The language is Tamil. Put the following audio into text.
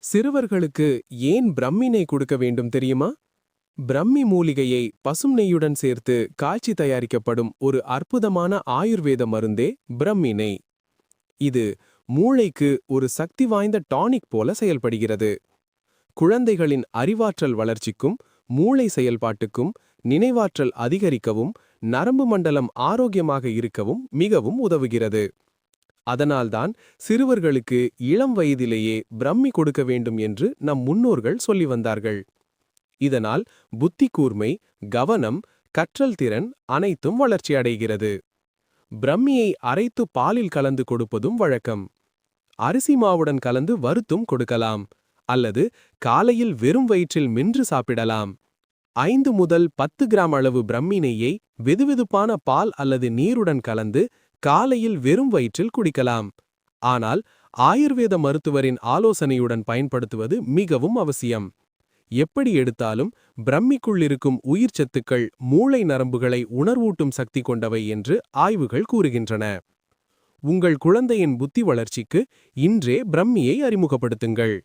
சிறுவர்களுக்கு ஏன் பிரம்மினை கொடுக்க வேண்டும் தெரியுமா? பிரம்மி மூலிகையை பசும் நெய்யுடன் சேர்த்து காய்ச்சி தயாரிக்கப்படும் ஒரு அற்புதமான ஆயுர்வேத மருந்தே பிரம்மி நெய். இது மூளைக்கு ஒரு சக்தி வாய்ந்த டானிக் போல செயல்படுகிறது. குழந்தைகளின் அறிவாற்றல் வளர்ச்சிக்கும், மூளை செயல்பாட்டுக்கும், நினைவாற்றல் அதிகரிக்கவும், நரம்பு மண்டலம் ஆரோக்கியமாக இருக்கவும் மிகவும் உதவுகிறது. அதனால்தான் சிறுவர்களுக்கு இளம் வயதிலேயே பிரம்மி கொடுக்க வேண்டும் என்று நம் முன்னோர்கள் சொல்லி வந்தார்கள். இதனால் புத்தி கூர்மை, கவனம், கற்றல் திறன் அனைத்தும் வளர்ச்சி அடைகிறது. பிரம்மியை அரைத்து பாலில் கலந்து கொடுப்பதும் வழக்கம். அரிசி மாவுடன் கலந்து வறுத்தும் கொடுக்கலாம், அல்லது காலையில் வெறும் வயிற்றில் மென்று சாப்பிடலாம். 5 முதல் 10 கிராம் அளவு பிரம்மி நெய்யை வெதுவெதுப்பான பால் அல்லது நீருடன் கலந்து காலையில் வெறும் வயிற்றில் குடிக்கலாம். ஆனால் ஆயுர்வேத மருத்துவரின் ஆலோசனையுடன் பயன்படுத்துவது மிகவும் அவசியம். எப்படி எடுத்தாலும் பிரம்மிக்குள் இருக்கும் உயிர்ச்சத்துக்கள் மூளை நரம்புகளை உணர்வூட்டும் சக்தி கொண்டவை என்று ஆய்வுகள் கூறுகின்றன. உங்கள் குழந்தையின் புத்தி வளர்ச்சிக்கு இன்றே பிரம்மியை அறிமுகப்படுத்துங்கள்.